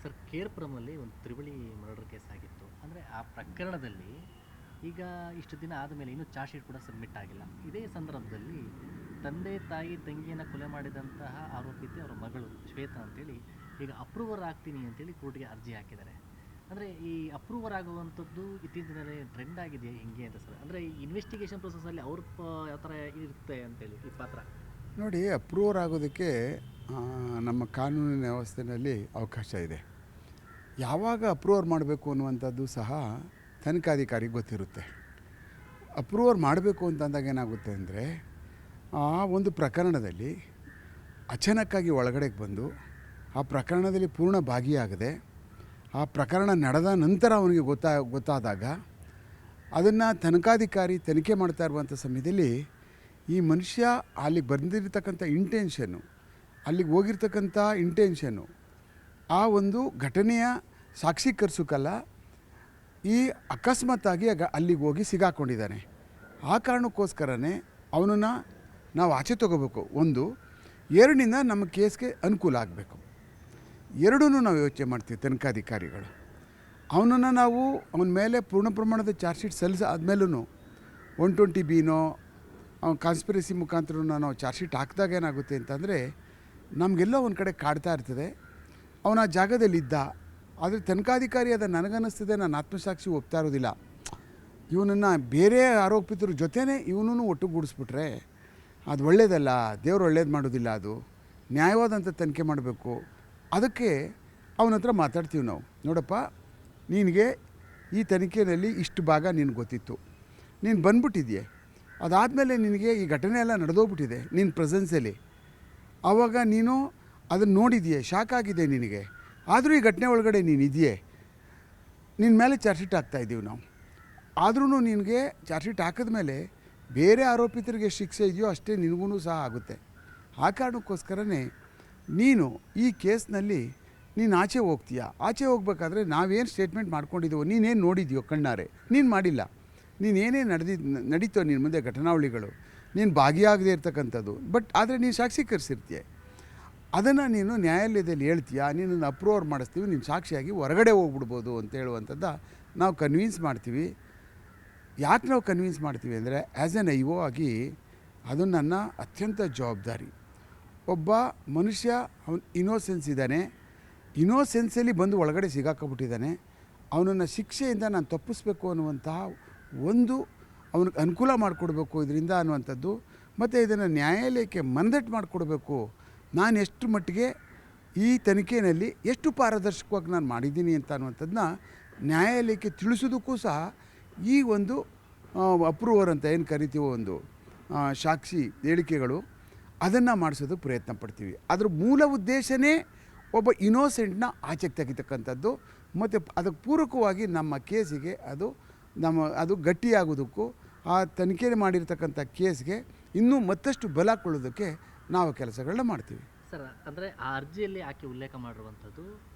Sir ಕೇರ್ಪುರಮಲ್ಲಿ ಒಂದು ತ್ರಿವಳಿ murder case ಆಗಿತ್ತು. ಅಂದರೆ ಆ ಪ್ರಕರಣದಲ್ಲಿ ಈಗ ಇಷ್ಟು ದಿನ ಆದಮೇಲೆ ಇನ್ನೂ ಚಾರ್ಜ್ ಶೀಟ್ ಕೂಡ ಸಬ್ಮಿಟ್ ಆಗಿಲ್ಲ. ಇದೇ ಸಂದರ್ಭದಲ್ಲಿ ತಂದೆ ತಾಯಿ ತಂಗಿಯನ್ನು ಕೊಲೆ ಮಾಡಿದಂತಹ ಆರೋಪಿತೆ ಅವರ ಮಗಳು ಶ್ವೇತಾ ಅಂತೇಳಿ ಈಗ ಅಪ್ರೂವರ್ ಆಗ್ತೀನಿ ಅಂತೇಳಿ ಕೋರ್ಟ್ಗೆ ಅರ್ಜಿ ಹಾಕಿದ್ದಾರೆ. ಅಂದರೆ ಈ ಅಪ್ರೂವರ್ ಆಗುವಂಥದ್ದು ಇತ್ತೀಚಿನ ದಿನದಲ್ಲಿ ಟ್ರೆಂಡ್ ಆಗಿದೆ ಹೆಂಗೆ ಅಂತ ಸರ್? ಅಂದರೆ ಈ ಇನ್ವೆಸ್ಟಿಗೇಷನ್ ಪ್ರೊಸೆಸಲ್ಲಿ ಅವ್ರ ಯಾವ ಥರ ಇರುತ್ತೆ ಅಂತೇಳಿ ಈ ಪಾತ್ರ ನೋಡಿ, ಅಪ್ರೂವರ್ ಆಗೋದಕ್ಕೆ ನಮ್ಮ ಕಾನೂನಿನ ವ್ಯವಸ್ಥೆಯಲ್ಲಿ ಅವಕಾಶ ಇದೆ. ಯಾವಾಗ ಅಪ್ರೂವರ್ ಮಾಡಬೇಕು ಅನ್ನುವಂಥದ್ದು ಸಹ ತನಿಖಾಧಿಕಾರಿಗೆ ಗೊತ್ತಿರುತ್ತೆ. ಅಪ್ರೂವರ್ ಮಾಡಬೇಕು ಅಂತಂದಾಗ ಏನಾಗುತ್ತೆ ಅಂದರೆ, ಆ ಒಂದು ಪ್ರಕರಣದಲ್ಲಿ ಅಚಾನಕ್ಕಾಗಿ ಒಳಗಡೆಗೆ ಬಂದು ಆ ಪ್ರಕರಣದಲ್ಲಿ ಪೂರ್ಣ ಭಾಗಿಯಾಗದೆ ಆ ಪ್ರಕರಣ ನಡೆದ ನಂತರ ಅವನಿಗೆ ಗೊತ್ತಾದಾಗ ಅದನ್ನು ತನಿಖಾಧಿಕಾರಿ ತನಿಖೆ ಮಾಡ್ತಾ ಇರುವಂಥ ಸಮಯದಲ್ಲಿ ಈ ಮನುಷ್ಯ ಅಲ್ಲಿಗೆ ಬಂದಿರತಕ್ಕಂಥ ಇಂಟೆನ್ಷನ್ನು, ಅಲ್ಲಿಗೆ ಹೋಗಿರ್ತಕ್ಕಂಥ ಇಂಟೆನ್ಷನ್ನು ಆ ಒಂದು ಘಟನೆಯ ಸಾಕ್ಷೀಕರಿಸೋಕ್ಕಲ್ಲ, ಈ ಅಕಸ್ಮಾತ್ತಾಗಿ ಅಲ್ಲಿಗೆ ಹೋಗಿ ಸಿಗಾಕೊಂಡಿದ್ದಾನೆ. ಆ ಕಾರಣಕ್ಕೋಸ್ಕರನೇ ಅವನನ್ನು ನಾವು ಆಚೆ ತೊಗೋಬೇಕು. ಒಂದು ಎರಡನಿಂದ ನಮ್ಮ ಕೇಸ್ಗೆ ಅನುಕೂಲ ಆಗಬೇಕು. ಎರಡೂ ನಾವು ಯೋಚನೆ ಮಾಡ್ತೀವಿ ತನಿಖಾಧಿಕಾರಿಗಳು. ಅವನನ್ನು ನಾವು ಅವನ ಮೇಲೆ ಪೂರ್ಣ ಪ್ರಮಾಣದ ಚಾರ್ಜ್ ಶೀಟ್ ಆದಮೇಲೂ 120B ಅವ್ನು ಕಾನ್ಸ್ಪಿರಸಿ ಮುಖಾಂತರ ನಾವು ಚಾರ್ಜ್ ಶೀಟ್ ಹಾಕಿದಾಗ ಏನಾಗುತ್ತೆ ಅಂತಂದರೆ, ನಮಗೆಲ್ಲೋ ಒಂದು ಕಡೆ ಕಾಡ್ತಾ ಇರ್ತದೆ ಅವನ ಆ ಜಾಗದಲ್ಲಿದ್ದ. ಆದರೆ ತನಿಖಾಧಿಕಾರಿ ಅದು ನನಗನ್ನಿಸ್ತದೆ, ನಾನು ಆತ್ಮಸಾಕ್ಷಿ ಒಪ್ತಾ ಇರೋದಿಲ್ಲ, ಇವನನ್ನು ಬೇರೆ ಆರೋಪಿತರ ಜೊತೆನೇ ಇವನೂ ಒಟ್ಟುಗೂಡಿಸ್ಬಿಟ್ರೆ ಅದು ಒಳ್ಳೆಯದಲ್ಲ, ದೇವರು ಒಳ್ಳೇದು ಮಾಡೋದಿಲ್ಲ, ಅದು ನ್ಯಾಯವಾದಂಥ ತನಿಖೆ ಮಾಡಬೇಕು. ಅದಕ್ಕೆ ಅವನ ಹತ್ರ ಮಾತಾಡ್ತೀವಿ ನಾವು. ನೋಡಪ್ಪ, ನಿನಗೆ ಈ ತನಿಖೆಯಲ್ಲಿ ಇಷ್ಟು ಭಾಗ ನಿನಗೆ ಗೊತ್ತಿತ್ತು, ನೀನು ಬಂದ್ಬಿಟ್ಟಿದೆಯೇ, ಅದಾದಮೇಲೆ ನಿನಗೆ ಈ ಘಟನೆ ಎಲ್ಲ ನಡೆದೋಗ್ಬಿಟ್ಟಿದೆ ನಿನ್ನ ಪ್ರೆಸೆನ್ಸಲ್ಲಿ. ಆವಾಗ ನೀನು ಅದನ್ನು ನೋಡಿದೆಯೇ, ಶಾಕ್ ಆಗಿದೆ ನಿನಗೆ, ಆದರೂ ಈ ಘಟನೆ ಒಳಗಡೆ ನೀನು ಇದೆಯೇ, ನಿನ್ನ ಮೇಲೆ ಚಾರ್ಜ್ ಶೀಟ್ ಹಾಕ್ತಾಯಿದ್ದೀವಿ ನಾವು. ಆದ್ರೂ ನಿನಗೆ ಚಾರ್ಜ್ ಶೀಟ್ ಹಾಕಿದ ಮೇಲೆ ಬೇರೆ ಆರೋಪಿತರಿಗೆ ಶಿಕ್ಷೆ ಇದೆಯೋ ಅಷ್ಟೇ ನಿನಗೂ ಸಹ ಆಗುತ್ತೆ. ಆ ಕಾರಣಕ್ಕೋಸ್ಕರನೇ ನೀನು ಈ ಕೇಸ್ನಲ್ಲಿ ನೀನು ಆಚೆ ಹೋಗ್ತೀಯ. ಆಚೆ ಹೋಗ್ಬೇಕಾದ್ರೆ ನಾವೇನು ಸ್ಟೇಟ್ಮೆಂಟ್ ಮಾಡ್ಕೊಂಡಿದ್ದೀವೋ, ನೀನೇನು ನೋಡಿದೆಯೋ ಕಣ್ಣಾರೆ, ನೀನು ಮಾಡಿಲ್ಲ, ನೀನೇನೇ ನಡೀತೋ ನಿನ್ನ ಮುಂದೆ ಘಟನಾವಳಿಗಳು, ನೀನು ಭಾಗಿಯಾಗದೇ ಇರ್ತಕ್ಕಂಥದ್ದು, ಆದರೆ ನೀನು ಸಾಕ್ಷೀಕರಿಸಿರ್ತೀಯ, ಅದನ್ನು ನೀನು ನ್ಯಾಯಾಲಯದಲ್ಲಿ ಹೇಳ್ತೀಯ, ನೀನನ್ನು ಅಪ್ರೂವರ್ ಮಾಡಿಸ್ತೀವಿ, ನೀನು ಸಾಕ್ಷಿಯಾಗಿ ಹೊರಗಡೆ ಹೋಗ್ಬಿಡ್ಬೋದು ಅಂತ ಹೇಳುವಂಥದ್ದು ನಾವು ಕನ್ವಿನ್ಸ್ ಮಾಡ್ತೀವಿ. ಯಾಕೆ ನಾವು ಕನ್ವಿನ್ಸ್ ಮಾಡ್ತೀವಿ ಅಂದರೆ, ಆ್ಯಸ್ ಎನ್ ಐ ಒ ಆಗಿ ಅದು ನನ್ನ ಅತ್ಯಂತ ಜವಾಬ್ದಾರಿ. ಒಬ್ಬ ಮನುಷ್ಯ ಅವನು ಇನ್ನೋಸೆನ್ಸ್ ಇದ್ದಾನೆ, ಇನ್ನೋಸೆನ್ಸಲ್ಲಿ ಬಂದು ಒಳಗಡೆ ಸಿಗಾಕೊಬಿಟ್ಟಿದ್ದಾನೆ, ಅವನನ್ನು ಶಿಕ್ಷೆಯಿಂದ ನಾನು ತಪ್ಪಿಸ್ಬೇಕು ಅನ್ನುವಂತಹ ಒಂದು ಅವನಿಗೆ ಅನುಕೂಲ ಮಾಡಿಕೊಡ್ಬೇಕು ಇದರಿಂದ ಅನ್ನುವಂಥದ್ದು, ಮತ್ತು ಇದನ್ನು ನ್ಯಾಯಾಲಯಕ್ಕೆ ಮನದಟ್ಟು ಮಾಡಿಕೊಡ್ಬೇಕು. ನಾನು ಎಷ್ಟು ಮಟ್ಟಿಗೆ ಈ ತನಿಖೆಯಲ್ಲಿ ಎಷ್ಟು ಪಾರದರ್ಶಕವಾಗಿ ನಾನು ಮಾಡಿದ್ದೀನಿ ಅಂತ ಅನ್ನುವಂಥದ್ದನ್ನ ನ್ಯಾಯಾಲಯಕ್ಕೆ ತಿಳಿಸೋದಕ್ಕೂ ಸಹ ಈ ಒಂದು ಅಪ್ರೂವರ್ ಅಂತ ಏನು ಕರಿತೀವೋ ಒಂದು ಸಾಕ್ಷಿ ಹೇಳಿಕೆಗಳು, ಅದನ್ನು ಮಾಡಿಸೋದಕ್ಕೆ ಪ್ರಯತ್ನ ಪಡ್ತೀವಿ. ಅದರ ಮೂಲ ಉದ್ದೇಶನೇ ಒಬ್ಬ ಇನ್ನೋಸೆಂಟ್ನ ಆಚೆಗೆ ತೆಗಿತಕ್ಕಂಥದ್ದು, ಮತ್ತು ಅದಕ್ಕೆ ಪೂರಕವಾಗಿ ನಮ್ಮ ಕೇಸಿಗೆ ಅದು ಗಟ್ಟಿಯಾಗೋದಕ್ಕೂ ಆ ತನಿಖೆ ಮಾಡಿರ್ತಕ್ಕಂಥ ಕೇಸ್ಗೆ ಇನ್ನೂ ಮತ್ತಷ್ಟು ಬಲ ಕೊಳ್ಳೋದಕ್ಕೆ ನಾವು ಕೆಲಸಗಳನ್ನ ಮಾಡ್ತೀವಿ. ಸರ್, ಅಂದರೆ ಆ ಅರ್ಜಿಯಲ್ಲಿ ಆಕೆ ಉಲ್ಲೇಖ ಮಾಡಿರುವಂಥದ್ದು,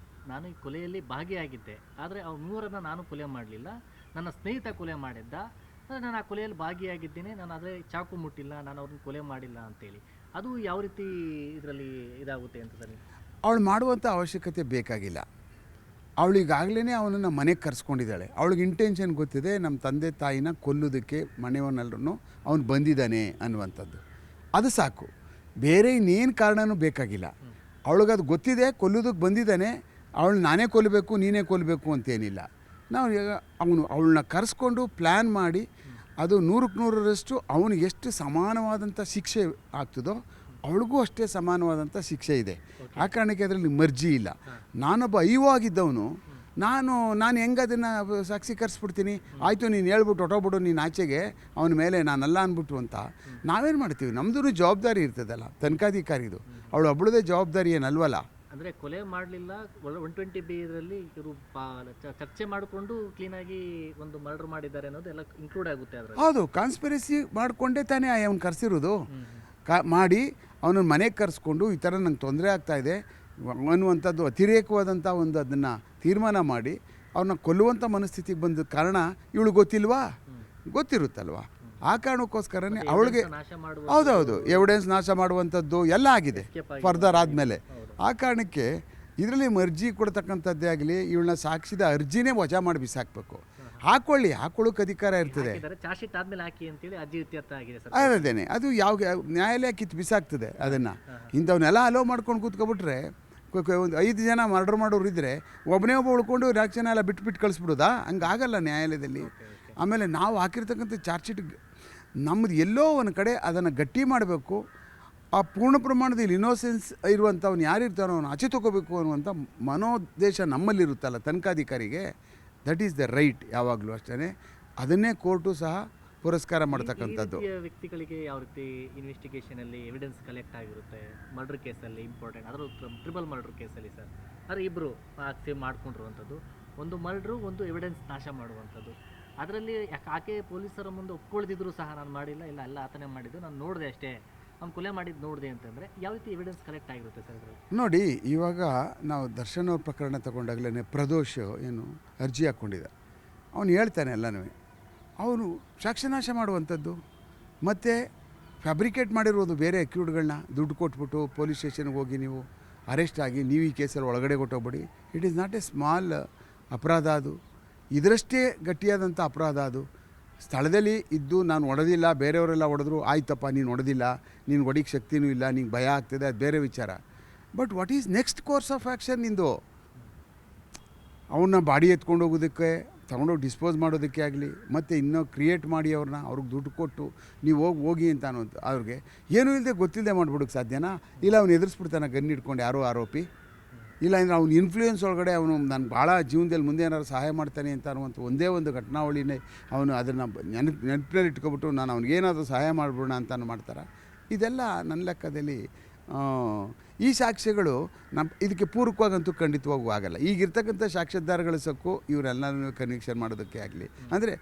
ನಾನು ಈ ಕೊಲೆಯಲ್ಲಿ ಭಾಗಿಯಾಗಿದ್ದೆ, ಆದರೆ ಅವ್ರ ಮೂವರನ್ನು ನಾನು ಕೊಲೆ ಮಾಡಲಿಲ್ಲ, ನನ್ನ ಸ್ನೇಹಿತ ಕೊಲೆ ಮಾಡಿದ್ದ, ನಾನು ಆ ಕೊಲೆಯಲ್ಲಿ ಭಾಗಿಯಾಗಿದ್ದೇನೆ, ನಾನು ಆದರೆ ಚಾಕು ಮುಟ್ಟಿಲ್ಲ, ನಾನು ಅವ್ರನ್ನ ಕೊಲೆ ಮಾಡಿಲ್ಲ ಅಂತೇಳಿ. ಅದು ಯಾವ ರೀತಿ ಇದರಲ್ಲಿ ಇದಾಗುತ್ತೆ ಅಂತ ಸರ್? ಅವಳು ಮಾಡುವಂಥ ಅವಶ್ಯಕತೆ ಬೇಕಾಗಿಲ್ಲ. ಅವಳಿಗಾಗಲೇ ಅವನನ್ನು ಮನೆಗೆ ಕರೆಸ್ಕೊಂಡಿದ್ದಾಳೆ. ಅವಳಿಗೆ ಇಂಟೆನ್ಷನ್ ಗೊತ್ತಿದೆ, ನಮ್ಮ ತಂದೆ ತಾಯಿನ ಕೊಲ್ಲೋದಕ್ಕೆ ಮನೆಯವನ್ನೆಲ್ಲರೂ ಅವನು ಬಂದಿದ್ದಾನೆ ಅನ್ನುವಂಥದ್ದು. ಅದು ಸಾಕು, ಬೇರೆ ಇನ್ನೇನು ಕಾರಣವೂ ಬೇಕಾಗಿಲ್ಲ. ಅವಳಿಗದು ಗೊತ್ತಿದೆ, ಕೊಲ್ಲೋದಕ್ಕೆ ಬಂದಿದ್ದಾನೆ, ಅವಳು ನಾನೇ ಕೊಲ್ಲಬೇಕು ನೀನೇ ಕೊಲ್ಲಬೇಕು ಅಂತೇನಿಲ್ಲ. ನಾವು ಅವಳನ್ನ ಕರೆಸ್ಕೊಂಡು ಪ್ಲ್ಯಾನ್ ಮಾಡಿ ಅದು 100ಕ್ಕೆ 100ರಷ್ಟು ಅವನಿಗೆ ಎಷ್ಟು ಸಮಾನವಾದಂಥ ಶಿಕ್ಷೆ ಆಗ್ತದೋ ಅವಳಿಗೂ ಅಷ್ಟೇ ಸಮಾನವಾದಂಥ ಶಿಕ್ಷೆ ಇದೆ. ಆ ಕಾರಣಕ್ಕೆ ಅದರಲ್ಲಿ ಮರ್ಜಿ ಇಲ್ಲ. ನಾನೊಬ್ಬ ಐವೋ ಆಗಿದ್ದವನು, ನಾನು ಹೆಂಗೆ ಅದನ್ನು ಸಾಕ್ಷೀಕರಿಸ್ಬಿಡ್ತೀನಿ, ಆಯಿತು ನೀನು ಹೇಳ್ಬಿಟ್ಟು ಹೊಟ್ಟೋಗ್ಬಿಡು ನೀನು ಆಚೆಗೆ, ಅವನ ಮೇಲೆ ನಾನಲ್ಲ ಅಂದ್ಬಿಟ್ಟು ಅಂತ ನಾವೇನು ಮಾಡ್ತೀವಿ? ನಮ್ಮದು ಜವಾಬ್ದಾರಿ ಇರ್ತದಲ್ಲ ತನಿಖಾಧಿಕಾರಿದು, ಅವಳು ಒಬ್ಬಳದೇ ಜವಾಬ್ದಾರಿ ಏನಲ್ವಲ್ಲ. ಅಂದರೆ ಕೊಲೆ ಮಾಡಲಿಲ್ಲ, 120B ಇದರಲ್ಲಿ ಇವರು ಚರ್ಚೆ ಮಾಡಿಕೊಂಡು ಕ್ಲೀನಾಗಿ ಒಂದು ಮರ್ಡರ್ ಮಾಡಿದ್ದಾರೆ ಅನ್ನೋದು ಎಲ್ಲ ಇನ್ಕ್ಲೂಡ್ ಆಗುತ್ತೆ ಅದರಲ್ಲಿ. ಹೌದು, ಕಾನ್ಸ್ಪಿರಸಿ ಮಾಡಿಕೊಂಡೇ ತಾನೇ ಅವ್ನು ಕರೆಸಿರೋದು. ಮಾಡಿ ಅವನನ್ನು ಮನೆಗೆ ಕರೆಸ್ಕೊಂಡು ಈ ಥರ ನಂಗೆ ತೊಂದರೆ ಆಗ್ತಾಯಿದೆ ಅನ್ನುವಂಥದ್ದು ಅತಿರೇಕವಾದಂಥ ಒಂದು ಅದನ್ನು ತೀರ್ಮಾನ ಮಾಡಿ ಅವ್ರನ್ನ ಕೊಲ್ಲುವಂಥ ಮನಸ್ಥಿತಿಗೆ ಬಂದ ಕಾರಣ ಇವಳು ಗೊತ್ತಿಲ್ವಾ? ಗೊತ್ತಿರುತ್ತಲ್ವ. ಆ ಕಾರಣಕ್ಕೋಸ್ಕರನೇ ಅವಳಿಗೆ ಹೌದೌದು ಎವಿಡೆನ್ಸ್ ನಾಶ ಮಾಡುವಂಥದ್ದು ಎಲ್ಲ ಆಗಿದೆ ಫರ್ದರ್ ಆದಮೇಲೆ. ಆ ಕಾರಣಕ್ಕೆ ಇದರಲ್ಲಿ ಅರ್ಜಿ ಕೊಡ್ತಕ್ಕಂಥದ್ದೇ ಆಗಲಿ ಇವಳನ್ನ ಸಾಕ್ಷಿದ ಅರ್ಜಿನೇ ವಜಾ ಮಾಡಿ ಬಿಸಾಕಬೇಕು. ಹಾಕೊಳ್ಳೋಕೆ ಅಧಿಕಾರ ಇರ್ತದೆ. ಚಾರ್ಜ್ ಶೀಟ್ ಆದ್ಮೇಲೆ ಹಾಕಿ ಅಂತೇಳಿ ಅರ್ಜಿ ಇತ್ಯರ್ಥ ಆಗಿದೆ ಸರ್. ಅದೇನೆ ಅದು ಯಾವ ನ್ಯಾಯಾಲಯ ಕಿತ್ತು ಬಿಸಾಕ್ತದೆ ಅದನ್ನು. ಇಂಥವನ್ನೆಲ್ಲ ಅಲೋ ಮಾಡ್ಕೊಂಡು ಕೂತ್ಕೊಬಿಟ್ರೆ ಒಂದು 5 ಜನ ಮರ್ಡರ್ ಮಾಡೋರು ಇದ್ದರೆ ಒಬ್ಬನೇ ಒಬ್ಬ ಉಳ್ಕೊಂಡು 4 ಜನ ಎಲ್ಲ ಬಿಟ್ಟು ಕಳಿಸ್ಬಿಡೋದಾ? ಹಂಗಾಗಲ್ಲ ನ್ಯಾಯಾಲಯದಲ್ಲಿ. ಆಮೇಲೆ ನಾವು ಹಾಕಿರ್ತಕ್ಕಂಥ ಚಾರ್ಜ್ ಶೀಟ್ ನಮ್ಮದು ಎಲ್ಲೋ ಒಂದು ಕಡೆ ಅದನ್ನು ಗಟ್ಟಿ ಮಾಡಬೇಕು. ಆ ಪೂರ್ಣ ಪ್ರಮಾಣದಲ್ಲಿ ಇನೋಸೆನ್ಸ್ ಇರುವಂಥವ್ನು ಯಾರಿರ್ತಾನೋ ಅವನು ಆಚೆ ತೊಗೋಬೇಕು ಅನ್ನುವಂಥ ಮನೋದ್ದೇಶ ನಮ್ಮಲ್ಲಿರುತ್ತಲ್ಲ ತನಿಖಾಧಿಕಾರಿಗೆ. That is the right. ಯಾವಾಗಲೂ ಅಷ್ಟೇ ಅದನ್ನೇ ಕೋರ್ಟು ಸಹ ಪುರಸ್ಕಾರ ಮಾಡ್ತಕ್ಕಂಥದ್ದು. ವ್ಯಕ್ತಿಗಳಿಗೆ ಯಾವ ರೀತಿ ಇನ್ವೆಸ್ಟಿಗೇಷನಲ್ಲಿ ಎವಿಡೆನ್ಸ್ ಕಲೆಕ್ಟ್ ಆಗಿರುತ್ತೆ ಮರ್ಡರ್ ಕೇಸಲ್ಲಿ ಇಂಪಾರ್ಟೆಂಟ್, ಅದರ ಟ್ರಿಬಲ್ ಮರ್ಡರ್ ಕೇಸಲ್ಲಿ ಸರ್ ಆದರೆ ಇಬ್ಬರು ಸೇವ್ ಮಾಡ್ಕೊಂಡಿರುವಂಥದ್ದು, ಒಂದು ಮರ್ಡ್ರು ಒಂದು ಎವಿಡೆನ್ಸ್ ನಾಶ ಮಾಡುವಂಥದ್ದು. ಅದರಲ್ಲಿ ಆಕೆ ಪೊಲೀಸರ ಮುಂದೆ ಒಪ್ಕೊಳ್ದಿದ್ರು ಸಹ ನಾನು ಮಾಡಿಲ್ಲ, ಇಲ್ಲ ಆತನೇ ಮಾಡಿದ್ದು, ನಾನು ನೋಡಿದೆ ಅಷ್ಟೇ, ಅವ್ನು ಕೊಲೆ ಮಾಡಿದ್ದು ನೋಡಿದೆ ಅಂತಂದರೆ ಯಾವ ರೀತಿ ಎವಿಡೆನ್ಸ್ ಕಲೆಕ್ಟ್ ಆಗಿರುತ್ತೆ ಸರ್ ಇದರಲ್ಲಿ? ನೋಡಿ, ಇವಾಗ ನಾವು ದರ್ಶನ್ ಅವ್ರ ಪ್ರಕರಣ ತಗೊಂಡಾಗಲೇ ಪ್ರದೋಷ್ ಏನು ಅರ್ಜಿ ಹಾಕ್ಕೊಂಡಿದ್ದ, ಅವನು ಹೇಳ್ತಾನೆ ಎಲ್ಲನೂ. ಅವನು ಸಾಕ್ಷ್ಯನಾಶ ಮಾಡುವಂಥದ್ದು ಮತ್ತು ಫ್ಯಾಬ್ರಿಕೇಟ್ ಮಾಡಿರೋದು ಬೇರೆ ಅಕ್ಯೂಡ್ಗಳನ್ನ ದುಡ್ಡು ಕೊಟ್ಬಿಟ್ಟು ಪೊಲೀಸ್ ಸ್ಟೇಷನ್ಗೆ ಹೋಗಿ ನೀವು ಅರೆಸ್ಟ್ ಆಗಿ ನೀವು ಈ ಕೇಸಲ್ಲಿ ಒಳಗಡೆ ಕೊಟ್ಟೋಗ್ಬೇಡಿ. It is not a small ಅಪರಾಧ. ಅದು ಇದರಷ್ಟೇ ಗಟ್ಟಿಯಾದಂಥ ಅಪರಾಧ. ಅದು ಸ್ಥಳದಲ್ಲಿ ಇದ್ದು ನಾನು ಹೊಡೆದಿಲ್ಲ, ಬೇರೆಯವರೆಲ್ಲ ಹೊಡೆದ್ರು, ಆಯ್ತಪ್ಪ ನೀನು ಹೊಡೆದಿಲ್ಲ, ನೀನು ಹೊಡಿಗೆ ಶಕ್ತಿನೂ ಇಲ್ಲ, ನಿಂಗೆ ಭಯ ಆಗ್ತದೆ, ಅದು ಬೇರೆ ವಿಚಾರ. But what is next course of action ನಿಂದು? ಅವನ್ನ ಬಾಡಿ ಎತ್ಕೊಂಡು ಹೋಗೋದಕ್ಕೆ, ತೊಗೊಂಡೋಗಿ ಡಿಸ್ಪೋಸ್ ಮಾಡೋದಕ್ಕೆ ಆಗಲಿ, ಮತ್ತು ಇನ್ನೂ ಕ್ರಿಯೇಟ್ ಮಾಡಿ ಅವ್ರಿಗೆ ದುಡ್ಡು ಕೊಟ್ಟು ನೀವು ಹೋಗಿ ಅಂತ ಅನ್ನೋದು ಅವ್ರಿಗೆ ಏನೂ ಇಲ್ಲದೆ ಗೊತ್ತಿಲ್ಲದೆ ಮಾಡ್ಬಿಡೋಕ್ಕೆ ಸಾಧ್ಯನಾ? ಇಲ್ಲ ಅವ್ನು ಎದುರಿಸ್ಬಿಡ್ತಾನೆ ಗನ್ ಹಿಡ್ಕೊಂಡು ಯಾರೋ ಆರೋಪಿ. ಇಲ್ಲ ಅಂದರೆ ಅವ್ನು ಇನ್ಫ್ಲೂಯೆನ್ಸ್ ಒಳಗಡೆ ಅವನು ನಾನು ಭಾಳ ಜೀವನದಲ್ಲಿ ಮುಂದೆ ಏನಾದ್ರು ಸಹಾಯ ಮಾಡ್ತಾನೆ ಅಂತ ಅನ್ನುವಂಥ ಒಂದೇ ಒಂದು ಘಟನಾವಳಿನೇ ಅವನು ಅದನ್ನು ನೆನಪಿನಲ್ಲಿ ಇಟ್ಕೊಬಿಟ್ಟು ನಾನು ಅವ್ನಿಗೇನಾದರೂ ಸಹಾಯ ಮಾಡ್ಬಿಡೋಣ ಅಂತ ಮಾಡ್ತಾರೆ. ಇದೆಲ್ಲ ನನ್ನ ಲೆಕ್ಕದಲ್ಲಿ ಈ ಸಾಕ್ಷ್ಯಗಳು ಇದಕ್ಕೆ ಪೂರಕವಾಗಂತೂ ಖಂಡಿತವಾಗೂ ಆಗಲ್ಲ. ಈಗಿರ್ತಕ್ಕಂಥ ಸಾಕ್ಷ್ಯಾಧಾರಗಳ ಸಕ್ಕು ಇವರೆಲ್ಲನೂ ಕನೆಕ್ಷನ್ ಮಾಡೋದಕ್ಕೆ ಆಗಲಿ ಅಂದರೆ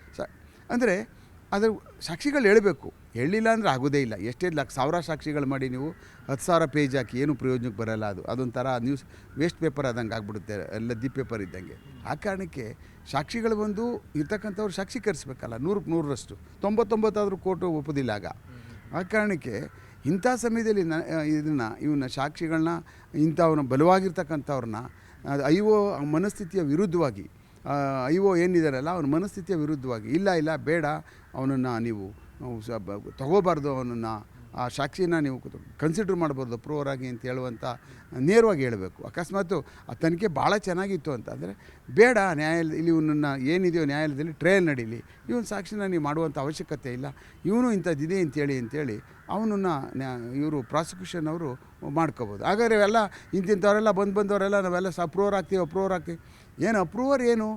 ಅದರ ಸಾಕ್ಷಿಗಳು ಹೇಳಬೇಕು. ಹೇಳಿಲ್ಲ ಅಂದರೆ ಆಗೋದೇ ಇಲ್ಲ. ಎಷ್ಟೇ ಸಾವಿರ ಸಾಕ್ಷಿಗಳು ಮಾಡಿ ನೀವು 10,000 ಪೇಜ್ ಹಾಕಿ ಏನು ಪ್ರಯೋಜನಕ್ಕೆ ಬರೋಲ್ಲ. ಅದೊಂಥರ ನ್ಯೂಸ್ ವೇಸ್ಟ್ ಪೇಪರ್ ಆದಂಗೆ ಆಗ್ಬಿಡುತ್ತೆ, ಲದ್ದಿ ಪೇಪರ್ ಇದ್ದಂಗೆ. ಆ ಕಾರಣಕ್ಕೆ ಸಾಕ್ಷಿಗಳು ಬಂದು ಇರ್ತಕ್ಕಂಥವ್ರು ಸಾಕ್ಷೀಕರಿಸ್ಬೇಕಲ್ಲ. 100ಕ್ಕೆ 100ರಷ್ಟು 99 ಆದರೂ ಕೋರ್ಟು ಒಪ್ಪೋದಿಲ್ಲ ಆಗ. ಆ ಕಾರಣಕ್ಕೆ ಇಂಥ ಸಮಯದಲ್ಲಿ ಇವನ್ನ ಸಾಕ್ಷಿಗಳನ್ನ ಇಂಥವನ್ನ ಬಲವಾಗಿರ್ತಕ್ಕಂಥವ್ರನ್ನ ಐಒ ಮನಸ್ಥಿತಿಯ ವಿರುದ್ಧವಾಗಿ ಏನಿದಾರಲ್ಲ ಅವನ ಮನಸ್ಥಿತಿಯ ವಿರುದ್ಧವಾಗಿ ಇಲ್ಲ ಬೇಡ ಅವನನ್ನು ನೀವು ತಗೋಬಾರ್ದು, ಅವನನ್ನು ಆ ಸಾಕ್ಷಿನ ನೀವು ಕನ್ಸಿಡರ್ ಮಾಡಬಾರ್ದು ಪ್ರೂವರ್ ಆಗಿ ಅಂತ ಹೇಳುವಂಥ ನೇರವಾಗಿ ಹೇಳಬೇಕು. ಅಕಸ್ಮಾತ್ ಆ ತನಿಖೆ ಭಾಳ ಚೆನ್ನಾಗಿತ್ತು ಅಂತ ಅಂದರೆ ಬೇಡ, ಇಲ್ಲಿ ಇವನನ್ನು ಏನಿದೆಯೋ ನ್ಯಾಯಾಲಯದಲ್ಲಿ ಟ್ರಯಲ್ ನಡೀಲಿ, ಇವನ ಸಾಕ್ಷಿನ ನೀವು ಮಾಡುವಂಥ ಅವಶ್ಯಕತೆ ಇಲ್ಲ, ಇವನು ಇಂಥದ್ದಿದೆ ಅಂತೇಳಿ ಅವನನ್ನು ಇವರು ಪ್ರಾಸಿಕ್ಯೂಷನ್ ಅವರು ಮಾಡ್ಕೋಬೋದು. ಹಾಗಾದರೆ ಇವೆಲ್ಲ ಇಂಥವರೆಲ್ಲ ಬಂದವರೆಲ್ಲ ನಾವೆಲ್ಲ ಅಪ್ರೂವರ್ ಆಗ್ತೀವಿ. ಏನು ಅಪ್ರೂವರ್ ಏನು?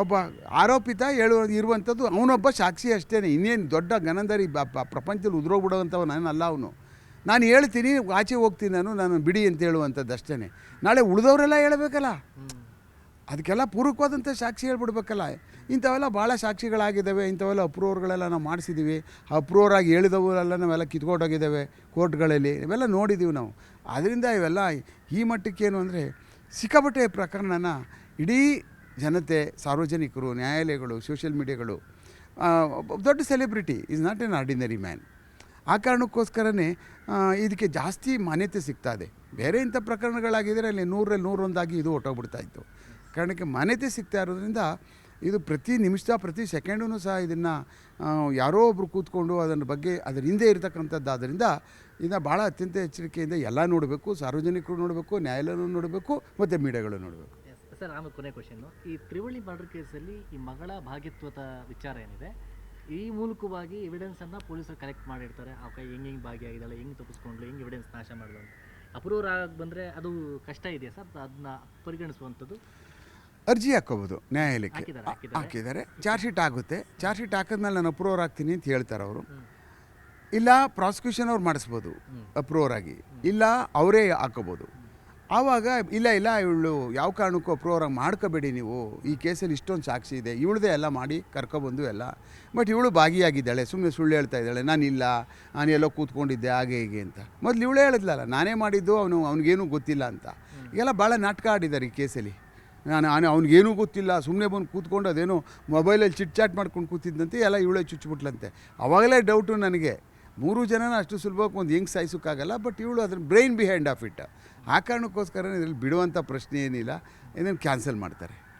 ಒಬ್ಬ ಆರೋಪಿತ ಇರುವಂಥದ್ದು ಅವನೊಬ್ಬ ಸಾಕ್ಷಿ ಅಷ್ಟೇ. ಇನ್ನೇನು ದೊಡ್ಡ ಗನಂದರಿ ಪ್ರಪಂಚದಲ್ಲಿ ಉದುರೋಗ್ಬಿಡೋವಂಥವು ನಾನಲ್ಲ ಅವನು. ನಾನು ಹೇಳ್ತೀನಿ, ಆಚೆ ಹೋಗ್ತೀನಿ, ನಾನು ಬಿಡಿ ಅಂತ ಹೇಳುವಂಥದ್ದು ಅಷ್ಟೇ. ನಾಳೆ ಉಳಿದವರೆಲ್ಲ ಹೇಳಬೇಕಲ್ಲ, ಅದಕ್ಕೆಲ್ಲ ಪೂರಕವಾದಂಥ ಸಾಕ್ಷಿ ಹೇಳ್ಬಿಡ್ಬೇಕಲ್ಲ. ಇಂಥವೆಲ್ಲ ಭಾಳ ಸಾಕ್ಷಿಗಳಾಗಿದ್ದಾವೆ. ಇಂಥವೆಲ್ಲ ಅಪ್ರೂವರ್ಗಳೆಲ್ಲ ನಾವು ಮಾಡಿಸಿದ್ದೀವಿ. ಅಪ್ರೂವರ್ ಆಗಿ ಹೇಳಿದವರೆಲ್ಲ ನಾವೆಲ್ಲ ಕಿತ್ಕೊಂಡೋಗಿದ್ದಾವೆ ಕೋರ್ಟ್ಗಳಲ್ಲಿ, ಇವೆಲ್ಲ ನೋಡಿದ್ದೀವಿ ನಾವು. ಆದ್ದರಿಂದ ಇವೆಲ್ಲ ಈ ಮಟ್ಟಕ್ಕೇನು ಅಂದರೆ ಸಿಕ್ಕಾಪಟ್ಟೆ ಪ್ರಕರಣನ ಇಡೀ ಜನತೆ, ಸಾರ್ವಜನಿಕರು, ನ್ಯಾಯಾಲಯಗಳು, ಸೋಷಿಯಲ್ ಮೀಡಿಯಾಗಳು, ದೊಡ್ಡ celebrity is not an ordinary man. ಆ ಕಾರಣಕ್ಕೋಸ್ಕರನೇ ಇದಕ್ಕೆ ಜಾಸ್ತಿ ಮಾನ್ಯತೆ ಸಿಗ್ತಾ ಇದೆ. ಬೇರೆ ಇಂಥ ಪ್ರಕರಣಗಳಾಗಿದ್ದರೆ ಅಲ್ಲಿ 100ರಲ್ಲಿ 101 ಇದು ಹೊಟ್ಟೋಗ್ಬಿಡ್ತಾಯಿತ್ತು. ಕಾರಣಕ್ಕೆ ಮಾನ್ಯತೆ ಸಿಗ್ತಾ ಇರೋದ್ರಿಂದ ಇದು ಪ್ರತಿ ನಿಮಿಷ ಪ್ರತಿ ಸೆಕೆಂಡೂ ಸಹ ಇದನ್ನು ಯಾರೋ ಒಬ್ಬರು ಕೂತ್ಕೊಂಡು ಅದರ ಬಗ್ಗೆ ಅದರ ಹಿಂದೆ ಇರತಕ್ಕಂಥದ್ದು. ಆದ್ದರಿಂದ ಇದನ್ನು ಭಾಳ ಅತ್ಯಂತ ಎಚ್ಚರಿಕೆಯಿಂದ ಎಲ್ಲ ನೋಡಬೇಕು, ಸಾರ್ವಜನಿಕರು ನೋಡಬೇಕು, ನ್ಯಾಯಾಲಯನೂ ನೋಡಬೇಕು, ಮತ್ತು ಮೀಡಿಯಾಗಳು ನೋಡಬೇಕು. ಸರ್, ಆಮೇಲೆ ಕೊನೆ ಕ್ವಶನ್ನು, ಈ ತ್ರಿವಳಿ ಮರ್ಡರ್ ಕೇಸಲ್ಲಿ ಈ ಮಗಳ ಭಾಗಿತ್ವದ ವಿಚಾರ ಏನಿದೆ, ಈ ಮೂಲಕವಾಗಿ ಎವಿಡೆನ್ಸನ್ನು ಪೊಲೀಸರು ಕಲೆಕ್ಟ್ ಮಾಡಿರ್ತಾರೆ. ಆ ಕೈ ಹೆಂಗೆ ಭಾಗಿಯಾಗಿದ್ದಾಳೆ, ಹೆಂಗೆ ತಪ್ಪಿಸ್ಕೊಂಡ್ಲು, ಹೆಂಗೆ ಎವಿಡೆನ್ಸ್ ನಾಶ ಮಾಡಿದ್ರು ಅಂತ. ಅಪ್ರೂವರ್ ಆಗಿ ಬಂದರೆ ಅದು ಕಷ್ಟ ಇದೆಯಾ ಸರ್? ಅದನ್ನ ಪರಿಗಣಿಸುವಂಥದ್ದು ಅರ್ಜಿ ಹಾಕ್ಕೋಬೋದು ನ್ಯಾಯಾಲಯಕ್ಕೆ. ಹಾಕಿದ್ದಾರೆ, ಚಾರ್ಜ್ ಶೀಟ್ ಆಗುತ್ತೆ. ಚಾರ್ಜ್ ಶೀಟ್ ಹಾಕಿದ್ಮೇಲೆ ನಾನು ಅಪ್ರೂವರ್ ಆಗ್ತೀನಿ ಅಂತ ಹೇಳ್ತಾರೆ ಅವರು. ಇಲ್ಲ ಪ್ರಾಸಿಕ್ಯೂಷನ್ ಅವ್ರು ಮಾಡಿಸ್ಬೋದು ಅಪ್ರೂವರ್ ಆಗಿ, ಇಲ್ಲ ಅವರೇ ಹಾಕೋಬೋದು. ಆವಾಗ ಇಲ್ಲ ಇವಳು ಯಾವ ಕಾರಣಕ್ಕೂ ಅಪ್ರೂವರ್ ಆಗಿ ಮಾಡ್ಕೋಬೇಡಿ ನೀವು, ಈ ಕೇಸಲ್ಲಿ ಇಷ್ಟೊಂದು ಸಾಕ್ಷಿ ಇದೆ, ಇವಳದೇ ಎಲ್ಲ ಮಾಡಿ ಕರ್ಕೊಬಂದು ಎಲ್ಲ. ಬಟ್ ಇವಳು ಭಾಗಿಯಾಗಿದ್ದಾಳೆ, ಸುಮ್ಮನೆ ಸುಳ್ಳು ಹೇಳ್ತಾ ಇದ್ದಾಳೆ, ನಾನು ಎಲ್ಲೋ ಕೂತ್ಕೊಂಡಿದ್ದೆ ಹಾಗೆ ಹೀಗೆ ಅಂತ. ಮೊದಲು ಇವಳೇ ಹೇಳಿದ್ಲಲ್ಲ ನಾನೇ ಮಾಡಿದ್ದು, ಅವ್ನಿಗೇನೂ ಗೊತ್ತಿಲ್ಲ ಅಂತ. ಈಗೆಲ್ಲ ಭಾಳ ನಾಟಕ ಆಡಿದ್ದಾರೆ ಈ ಕೇಸಲ್ಲಿ. ಅವ್ನಿಗೇನೂ ಗೊತ್ತಿಲ್ಲ, ಸುಮ್ಮನೆ ಬಂದು ಕೂತ್ಕೊಂಡು ಅದೇನೋ ಮೊಬೈಲಲ್ಲಿ ಚಿಟ್ ಚಾಟ್ ಮಾಡ್ಕೊಂಡು ಕೂತಿದ್ದಂತೆ, ಎಲ್ಲ ಇವಳೇ ಚುಚ್ಚಿಬಿಟ್ಲಂತೆ. ಅವಾಗಲೇ ಡೌಟು ನನಗೆ. ಮೂರು ಜನನ ಅಷ್ಟು ಸುಲಭವಾಗಿ ಒಂದು ಹೆಂಗೆ ಸಾಯಿಸೋಕ್ಕಾಗಲ್ಲ. ಬಟ್ ಇವಳು ಅದ್ರ ಬ್ರೈನ್ ಬಿಹೈಂಡ್ ಆಫ್ ಇಟ್. ಆ ಕಾರಣಕ್ಕೋಸ್ಕರ ಇದರಲ್ಲಿ ಬಿಡುವಂಥ ಪ್ರಶ್ನೆ ಏನಿಲ್ಲ, ಇದನ್ನು ಕ್ಯಾನ್ಸಲ್ ಮಾಡ್ತಾರೆ.